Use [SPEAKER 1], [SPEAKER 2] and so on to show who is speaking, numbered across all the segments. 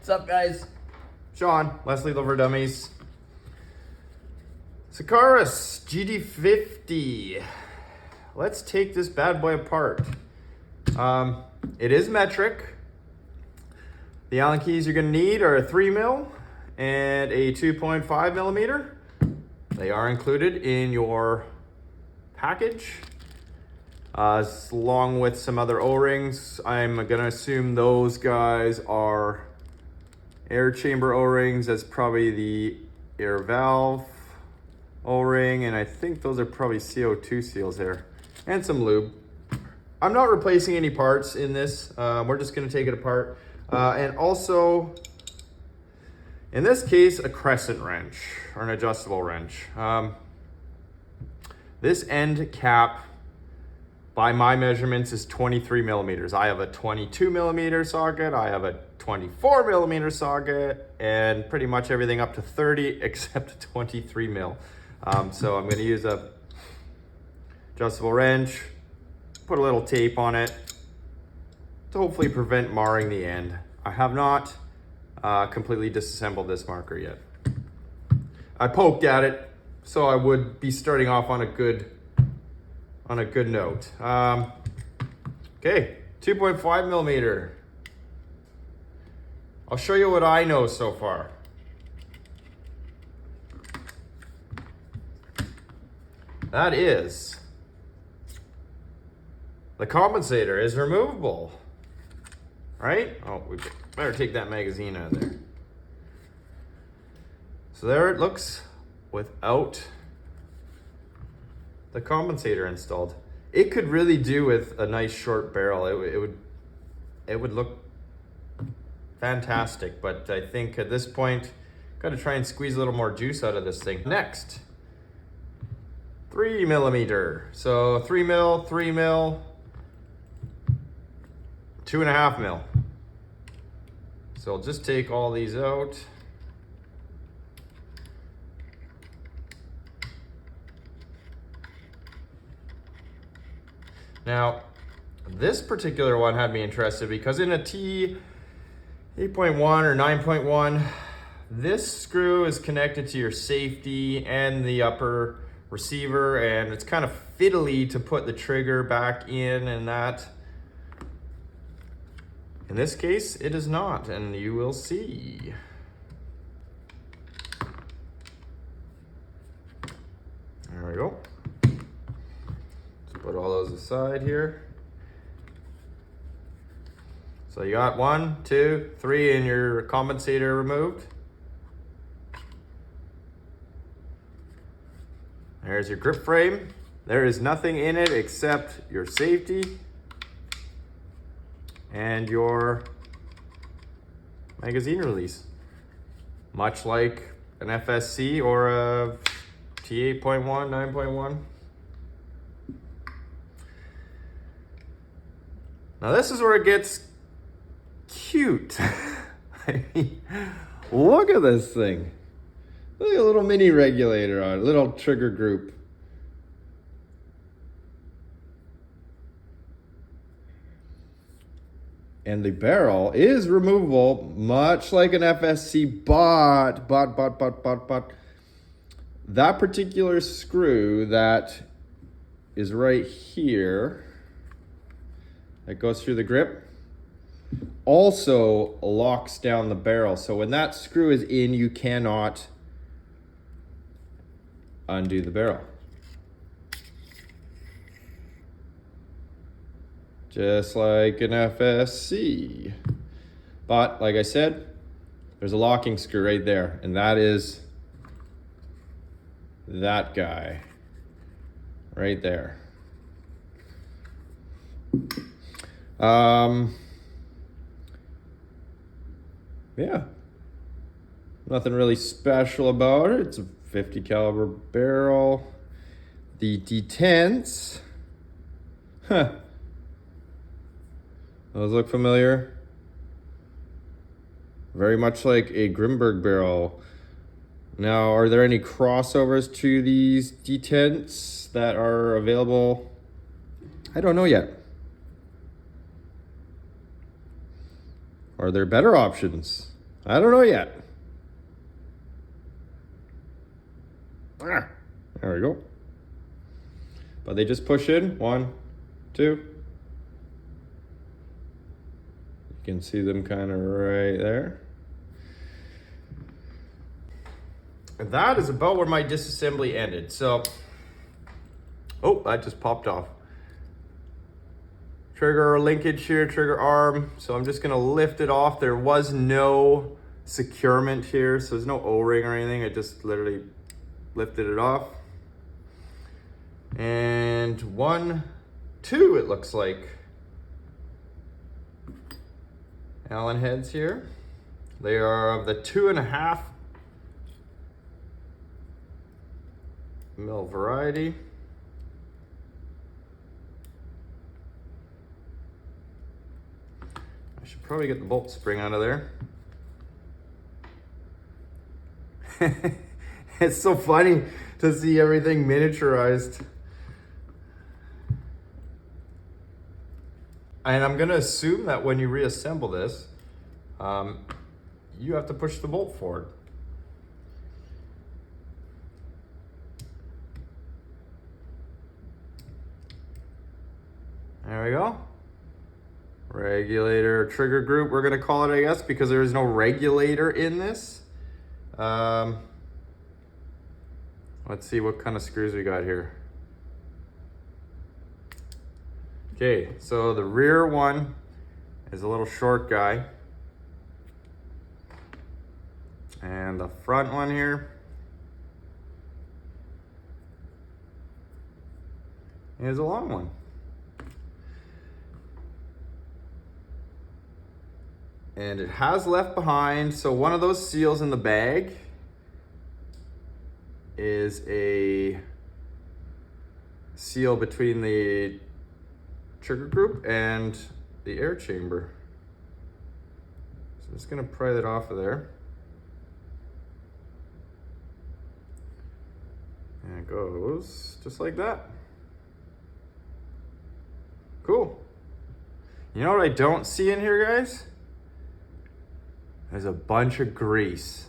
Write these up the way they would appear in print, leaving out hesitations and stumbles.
[SPEAKER 1] What's up, guys? Sean, Leslie Lover Dummies. Sicariis GD50. Let's take this bad boy apart. It is metric. The Allen keys you're going to need are a 3mm and a 2.5 millimeter. They are included in your package, along with some other O-rings. I'm going to assume those guys are air chamber O-rings. That's probably the air valve O-ring, and I think those are probably CO2 seals there, and some lube. I'm not replacing any parts in this. We're just going to take it apart. And also, in this case, a crescent wrench or an adjustable wrench. This end cap, by my measurements, is 23 millimeters. I have a 22 millimeter socket. I have a 24 millimeter socket, and pretty much everything up to 30 except 23 mil. So I'm going to use a adjustable wrench, put a little tape on it to hopefully prevent marring the end. I have not completely disassembled this marker yet. I poked at it, so I would be starting off on a good note. Okay, 2.5 millimeter. I'll show you what I know so far. That is, the compensator is removable, right? Oh, we better take that magazine out of there. So there it looks without the compensator installed. It could really do with a nice short barrel. It would look fantastic, but I think at this point, got to try and squeeze a little more juice out of this thing. Next, 3 millimeter. So 3 mil, 3 mil, 2.5 mil. So I'll just take all these out. Now, this particular one had me interested because in a T 8.1 or 9.1, this screw is connected to your safety and the upper receiver, and it's kind of fiddly to put the trigger back in and that. In this case, it is not, and you will see. There we go. Let's put all those aside here. So you got 1, 2, 3 and your compensator removed. There's your grip frame. There is nothing in it except your safety and your magazine release. Much like an FSC or a T8.1, 9.1. Now this is where it gets cute. I mean, look at this thing. Look at a little mini regulator on it, little trigger group. And the barrel is removable, much like an FSC, but that particular screw that is right here, that goes through the grip, also locks down the barrel. So when that screw is in, you cannot undo the barrel. Just like an FSC. But like I said, there's a locking screw right there, and that is that guy right there. Yeah, nothing really special about it. It's a 50 caliber barrel. The detents, those look familiar. Very much like a Grimberg barrel. Now, are there any crossovers to these detents that are available? I don't know yet. Are there better options? I don't know yet. There we go. But they just push in. 1, 2. You can see them kind of right there. And that is about where my disassembly ended. So, oh, that just popped off. Trigger linkage here, trigger arm. So I'm just gonna lift it off. There was no securement here, so there's no O-ring or anything. I just literally lifted it off. And 1, 2, it looks like. Allen heads here. They are of the 2.5 mil variety. I should probably get the bolt spring out of there. It's so funny to see everything miniaturized. And I'm gonna assume that when you reassemble this, you have to push the bolt forward. There we go. Regulator, trigger group, we're gonna call it, I guess, because there is no regulator in this. Let's see what kind of screws we got here. Okay, so the rear one is a little short guy. And the front one here is a long one. And it has left behind, so one of those seals in the bag is a seal between the trigger group and the air chamber. So I'm just gonna pry that off of there. And it goes just like that. Cool. You know what I don't see in here, guys? There's a bunch of grease.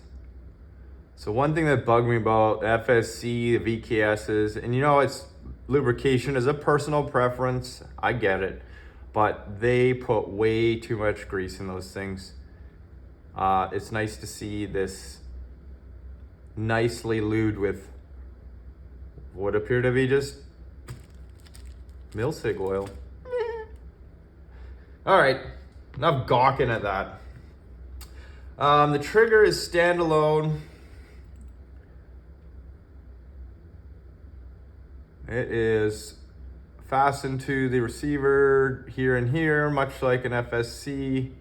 [SPEAKER 1] So one thing that bugged me about FSC, the VKSs, and you know, it's lubrication is a personal preference. I get it, but they put way too much grease in those things. It's nice to see this nicely lubed with what appear to be just milsig oil. All right, enough gawking at that. The trigger is standalone. It is fastened to the receiver here and here, much like an FSC.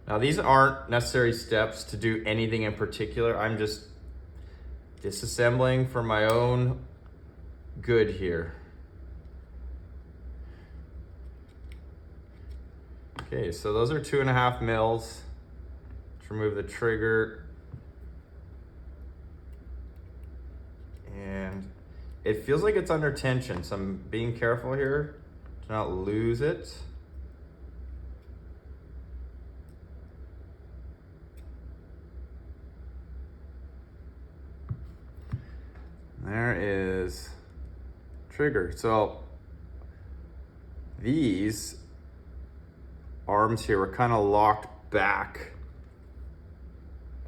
[SPEAKER 1] Now these aren't necessary steps to do anything in particular. I'm just disassembling for my own good here. Okay, so those are 2.5 mils. Let's remove the trigger. And it feels like it's under tension, so I'm being careful here to not lose it. There is trigger. So these arms here are kind of locked back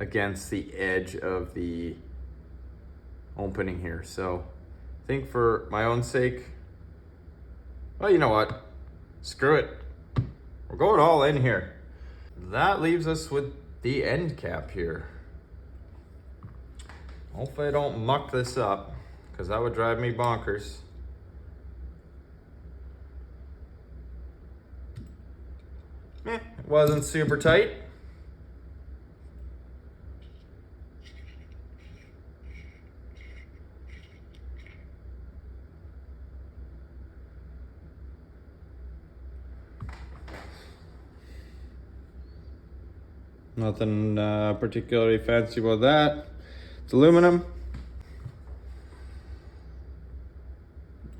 [SPEAKER 1] against the edge of the opening here. So I think for my own sake, well, you know what? Screw it. We're going all in here. That leaves us with the end cap here. Hopefully I don't muck this up, because that would drive me bonkers. It wasn't super tight. Nothing particularly fancy about that. It's aluminum.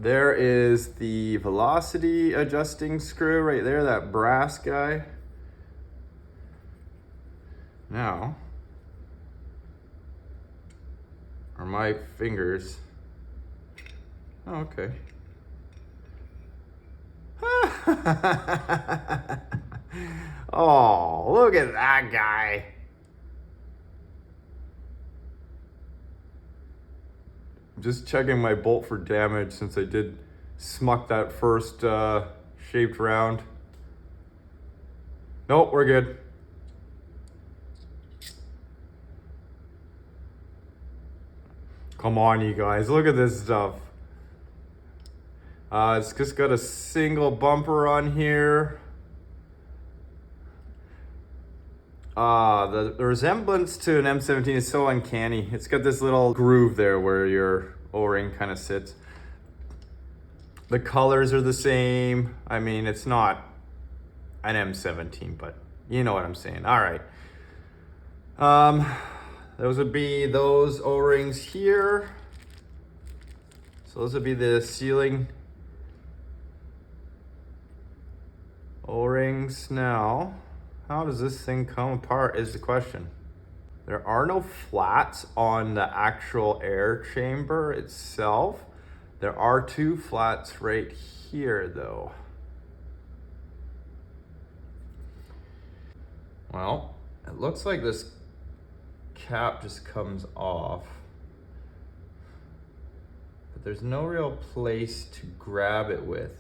[SPEAKER 1] There is the velocity adjusting screw right there, that brass guy. Now, are my fingers, oh, okay. Oh, look at that guy. Just checking my bolt for damage since I did smuck that first shaped round. Nope, we're good. Come on, you guys, look at this stuff. It's just got a single bumper on here. The resemblance to an M17 is so uncanny. It's got this little groove there where your O-ring kind of sits. The colors are the same. I mean, it's not an M17, but you know what I'm saying. All right. Those would be those O-rings here. So those would be the sealing O-rings. Now, how does this thing come apart is the question. There are no flats on the actual air chamber itself. There are two flats right here though. Well, it looks like this cap just comes off, but there's no real place to grab it with.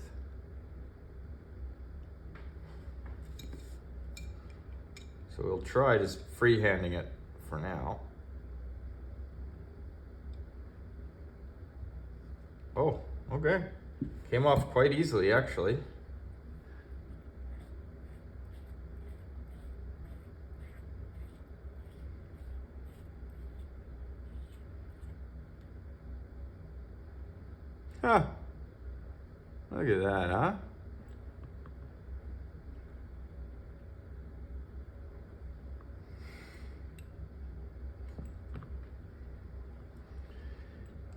[SPEAKER 1] So we'll try just freehanding it for now. Oh, okay. Came off quite easily, actually. Huh. Look at that, huh?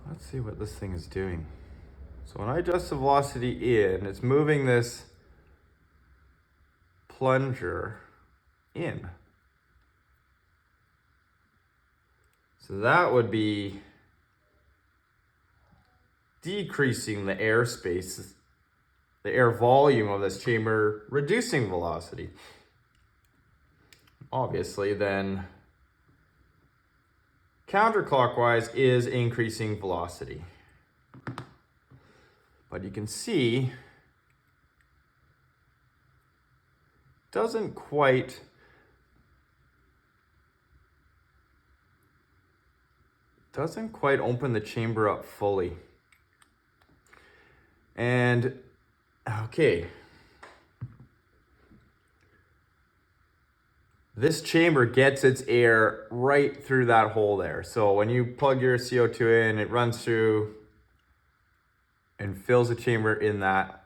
[SPEAKER 1] Let's see what this thing is doing. So when I adjust the velocity in, it's moving this plunger in. So that would be decreasing the air space, the air volume of this chamber, reducing velocity. Obviously, then counterclockwise is increasing velocity. But you can see, doesn't quite open the chamber up fully. And okay, this chamber gets its air right through that hole there. So when you plug your CO2 in, it runs through and fills the chamber in that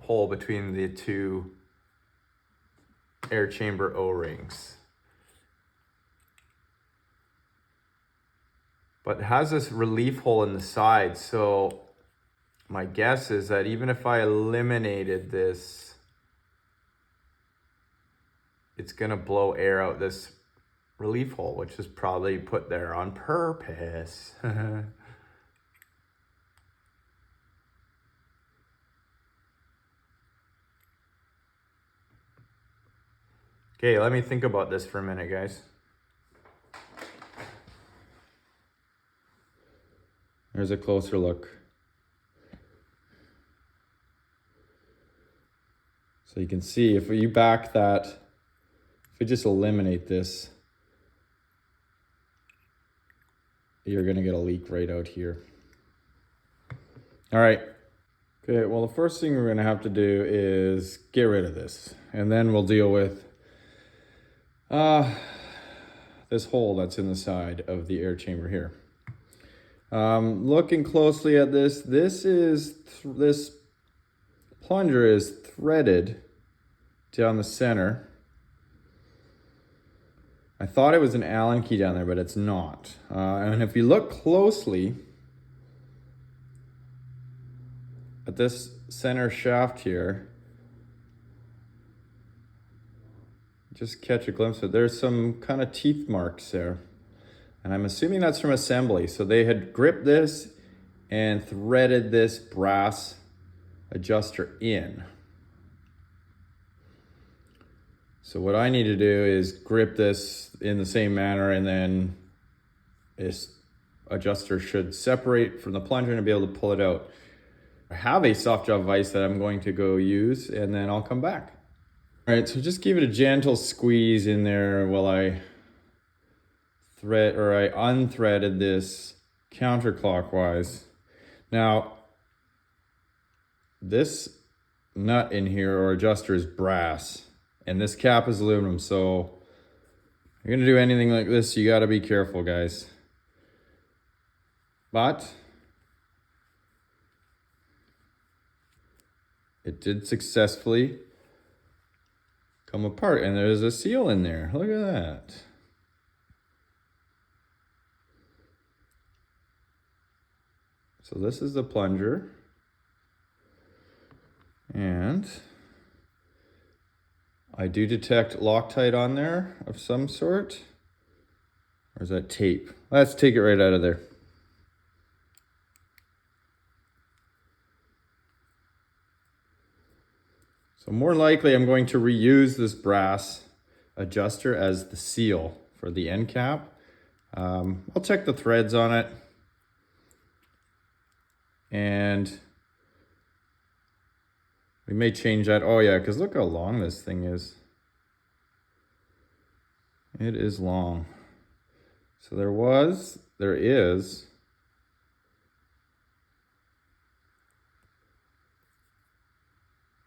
[SPEAKER 1] hole between the two air chamber O-rings. But it has this relief hole in the side, so my guess is that even if I eliminated this, it's gonna blow air out this relief hole, which is probably put there on purpose. Okay, let me think about this for a minute, guys. There's a closer look. So you can see if you back that, if we just eliminate this, you're gonna get a leak right out here. All right. Okay, well, the first thing we're gonna have to do is get rid of this, and then we'll deal with this hole that's in the side of the air chamber here. Looking closely at this, this plunger is threaded down the center. I thought it was an Allen key down there, but it's not. And if you look closely, at this center shaft here, just catch a glimpse of it. There's some kind of teeth marks there. And I'm assuming that's from assembly. So they had gripped this and threaded this brass adjuster in. So what I need to do is grip this in the same manner, and then this adjuster should separate from the plunger and be able to pull it out. I have a soft job vise that I'm going to go use, and then I'll come back. All right, so just give it a gentle squeeze in there while I unthreaded this counterclockwise. Now, this nut in here or adjuster is brass, and this cap is aluminum, so if you're gonna do anything like this, you gotta be careful, guys. But it did successfully come apart, and there's a seal in there. Look at that. So this is the plunger, and I do detect Loctite on there of some sort. Or is that tape? Let's take it right out of there. So more likely I'm going to reuse this brass adjuster as the seal for the end cap. I'll check the threads on it. And we may change that. Oh yeah, because look how long this thing is. It is long. So there is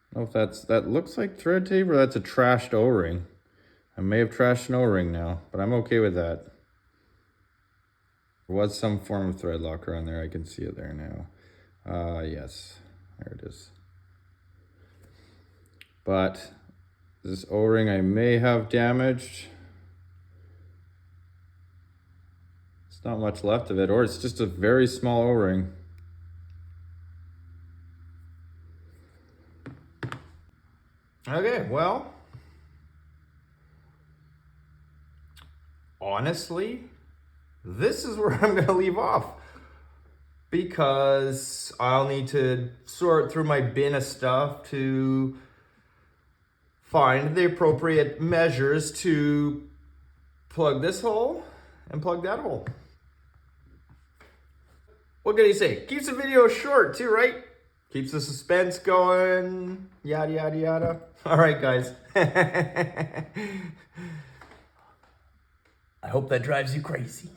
[SPEAKER 1] I don't know if that looks like thread tape or that's a trashed O-ring. I may have trashed an O-ring now, but I'm okay with that. There was some form of thread locker on there. I can see it there now. Yes, there it is. But this O-ring I may have damaged. It's not much left of it, or it's just a very small O-ring. Okay, well, honestly, this is where I'm gonna leave off, because I'll need to sort through my bin of stuff to find the appropriate measures to plug this hole and plug that hole. What can you say? Keeps the video short too, right? Keeps the suspense going, yada, yada, yada. All right, guys. I hope that drives you crazy.